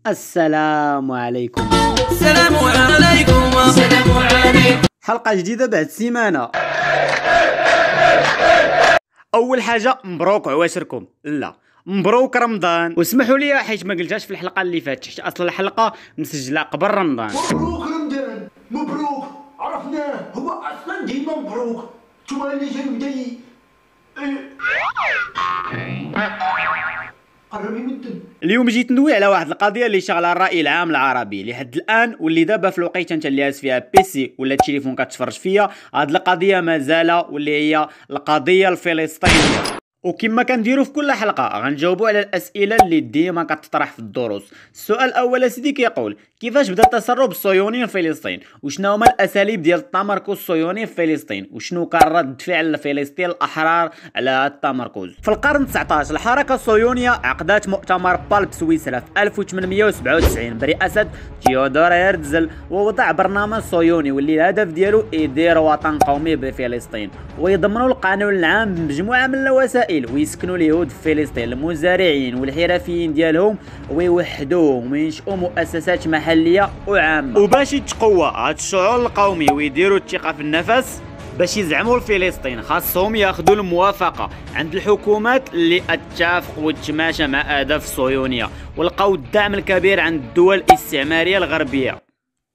السلام عليكم. السلام عليكم. السلام عليكم. حلقة جديدة بعد سيمانة. أول حاجة مبروك عواشركم، لا مبروك رمضان، واسمحوا لي حيت ما قلتهاش في الحلقة اللي فاتت حيت أصل الحلقة مسجلة قبل رمضان. مبروك رمضان، مبروك عرفناه، هو أصلا ديما مبروك، نتوما اللي جاي بدا قرب يمدن. اليوم جيت ندوي على واحد القضيه اللي شغله الراي العام العربي لحد الان، واللي دابا في الوقيته انت اللي هاز فيها بيسي ولا التليفون كتفرج فيا، هاد القضيه مازال واللي هي القضيه الفلسطينيه. وكما كنديروا في كل حلقه غنجاوبوا على الاسئله اللي ديما كتطرح في الدروس. السؤال الاول سيدي كيقول: كيفاش بدا التسرب الصهيوني في فلسطين؟ وشنو هما الاساليب ديال التمركز الصهيوني في فلسطين؟ وشنو كان رد فعل فلسطين الاحرار على هذا التمركز؟ في القرن 19 الحركه الصهيونيه عقدت مؤتمر بالب سويسرا في 1897 برئاسه تيودور هيرتزل، ووضع برنامج صهيوني واللي الهدف ديالو يدير وطن قومي بفلسطين ويضمنوا القانون العام بمجموعه من الوسائل، ويسكنوا اليهود في فلسطين المزارعين والحرفيين ديالهم ويوحدوهم وينشئوا مؤسسات محليه وعامه. وباش يتقوى هاد الشعور القومي ويديروا الثقه في النفس باش يزعموا لفلسطين خاصهم ياخذوا الموافقه عند الحكومات اللي اتفق وتماشى مع اهداف الصهيونيه، ولقاو الدعم الكبير عند الدول الاستعماريه الغربيه.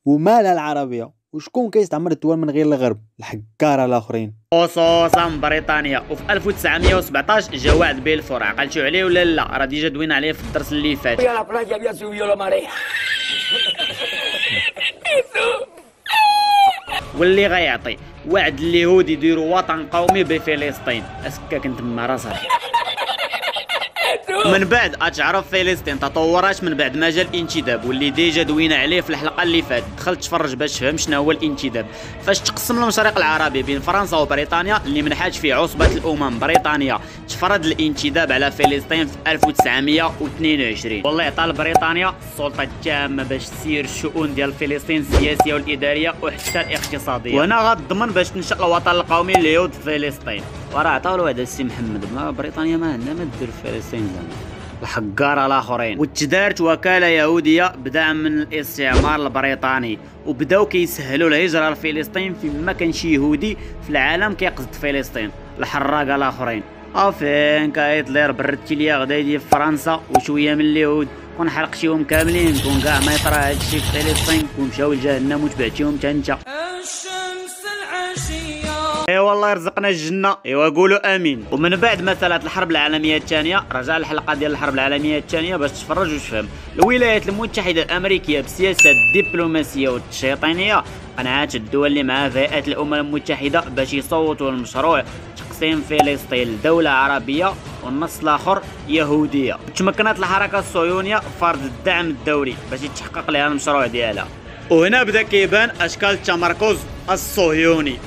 ومالها العربيه؟ وشكون كيستعمر الدول من غير الغرب؟ الحكاره الاخرين، خصوصا بريطانيا. وفي 1917 جا وعد بلفور، عقلتوا عليه ولا لا؟ راه ديجا دوينا عليه في الدرس اللي فات. واللي غيعطي وعد اليهود يديروا وطن قومي بفلسطين. اسكا كنت تما راسك. من بعد اتعرف فلسطين تطورات من بعد ما جا الانتداب، واللي ديجا دوينا عليه في الحلقه اللي فاتت. دخلت تفرج باش تفهم شنو هو الانتداب. فاش تقسم المشرق العربي بين فرنسا وبريطانيا اللي منحاج فيه عصبه الامم بريطانيا، تفرض الانتداب على فلسطين في 1922. والله عطى لبريطانيا السلطه التامه باش تسير الشؤون ديال فلسطين السياسيه والاداريه وحتى الاقتصاديه، وهنا غتضمن باش تنشا الوطن القومي لليهود في فلسطين. وراه عطاو له هذا السي محمد، ما بريطانيا ما عندها ما دير في فلسطين زعما الحقاره الاخرين. وتدارت وكاله يهوديه بدعم من الاستعمار البريطاني، وبداو كيسهلوا الهجره لفلسطين فين ما كان شي يهودي في العالم كيقصد فلسطين. الحراقه الاخرين افين كهتلر بردتي ليا غدا يدي في فرنسا وشويه من اليهود كون حرقتيهم كاملين، كون كاع ما يطرا هادشي في فلسطين، كون مشاو لجهنم وتبعتيهم حتى انت. الشمس العشيه. اي والله يرزقنا الجنه، ايوا قولوا امين. ومن بعد مساله الحرب العالميه الثانيه، رجع الحلقه ديال الحرب العالميه الثانيه باش تفرج وتفهم. الولايات المتحده الامريكيه بسياسه الدبلوماسيه والتشيطينيه قنعت الدول اللي معها فئات الامم المتحده باش يصوتوا المشروع تقسيم فلسطين لدوله عربيه والنص الاخر يهوديه. تمكنت الحركه الصهيونيه فرض الدعم الدولي باش يتحقق لها المشروع ديالها. وهنا بدا كيبان اشكال التمركز الصهيوني.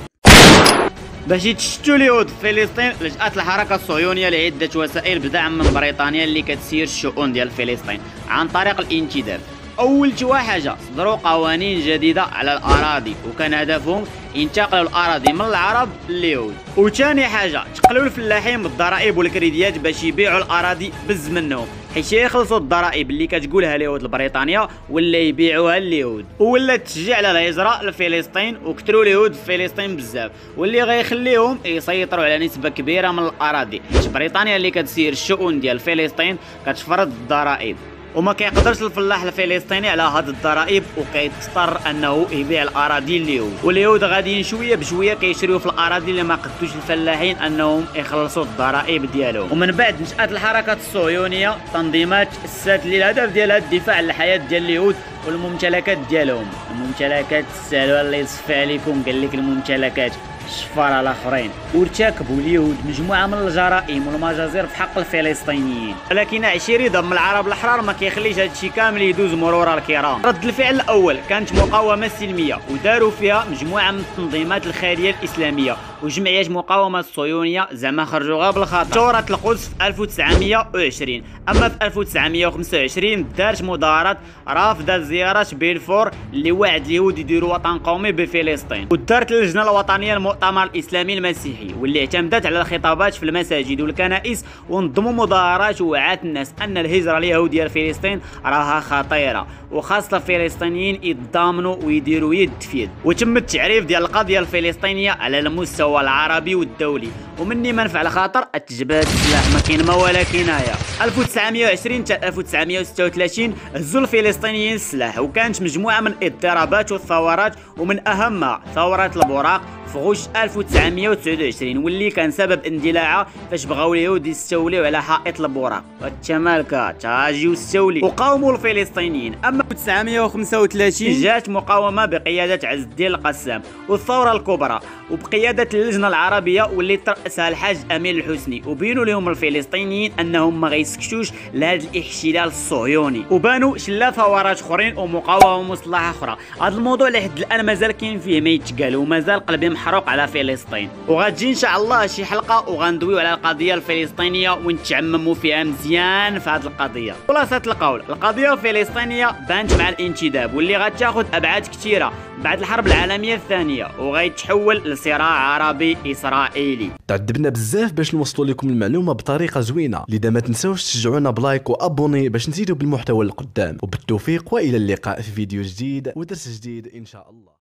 باش يتشتوا اليهود في فلسطين لجأت الحركه الصهيونيه لعده وسائل بدعم من بريطانيا اللي كتسير الشؤون ديال فلسطين عن طريق الانتداب. اول حاجه صدروا قوانين جديده على الاراضي، وكان هدفهم ينتقلوا الاراضي من العرب لليهود. وثاني حاجه تقلوا الفلاحين بالضرائب والكريديات باش يبيعوا الاراضي بز منهم، حيت يخلصوا الضرائب اللي كتقولها اليهود لبريطانيا ولا يبيعوها لليهود. ولا تشجيع على الهجره لفلسطين، وكثروا اليهود في فلسطين بزاف، واللي غيخليهم يسيطروا على نسبه كبيره من الاراضي، حيت بريطانيا اللي كتسير الشؤون ديال فلسطين كتفرض الضرائب، وما كيقدرش الفلاح الفلسطيني على هاد الضرائب، وكيضطر انه يبيع الاراضي لليهود. واليهود غاديين شويه بشويه كيشريو في الاراضي اللي ما قدوش الفلاحين انهم يخلصوا الضرائب ديالهم. ومن بعد نشات الحركه الصهيونيه تنظيمات اسات اللي الهدف ديالها الدفاع عن الحياه ديال اليهود والممتلكات ديالهم. الممتلكات سالوا الله يصفي عليكم، قال لك الممتلكات الشفار الاخرين. وارتكبوا اليهود مجموعه من الجرائم والمجازر في حق الفلسطينيين، ولكن عشيري ضم العرب الاحرار ما كيخليش هادشي كامل يدوز مرور الكرام. رد الفعل الاول كانت مقاومه سلميه، وداروا فيها مجموعه من التنظيمات الخيريه الاسلاميه وجمعيات مقاومه الصهيونيه زعما خرجوا غير بالخطا. ثوره القدس في 1920. اما في 1925 دارت مظاهرات رافضه زياره بلفور اللي وعد اليهود يديروا وطن قومي بفلسطين، ودارت اللجنه الوطنيه المؤتمر الاسلامي المسيحي، واللي اعتمدت على الخطابات في المساجد والكنائس ونظموا مظاهرات ووعات الناس ان الهجره اليهوديه لفلسطين راها خطيره، وخاصه الفلسطينيين يتضامنوا ويديروا يد في يد. وتم التعريف ديال القضيه الفلسطينيه على المستوى العربي والدولي، ومني ما نفع الخاطر اتجبد السلاح ما كاين ما ولا كنايه. 1920 حتى 1936 هزوا الفلسطينيين السلاح، وكانت مجموعه من الاضطرابات والثورات، ومن اهمها ثوره البراق في غش 1929، واللي كان سبب اندلاعها فاش بغاو اليهود يستوليو على حائط البراق. وتمالكا تاجيو استولي وقاوموا الفلسطينيين. اما 1935 جات مقاومه بقياده عز الدين القسام والثوره الكبرى وبقياده اللجنه العربيه واللي ترأسها الحاج امين الحسني، وبينوا لهم الفلسطينيين انهم ما غيسكتوش لهذا الاحتلال الصهيوني، وبانوا شلا ثورات اخرين ومقاومه مسلحه اخرى. هذا الموضوع لحد الان مازال كاين فيه ما يتقال، ومازال قلبي محروق على فلسطين. وغتجي ان شاء الله شي حلقه وغندويو على القضيه الفلسطينيه ونتعمموا فيها مزيان في هذه القضيه. خلاصه القول، القضيه الفلسطينيه بانت مع الانتداب واللي غتاخذ ابعاد كثيره بعد الحرب العالميه الثانيه، وغيتحول لصراع عربي اسرائيلي. تعذبنا بزاف باش نوصلوا لكم المعلومه بطريقه زوينه، لذا ما تنساوش تشجعونا بلايك وابوني باش نزيدوا بالمحتوى القدام. وبالتوفيق والى اللقاء في فيديو جديد ودرس جديد ان شاء الله.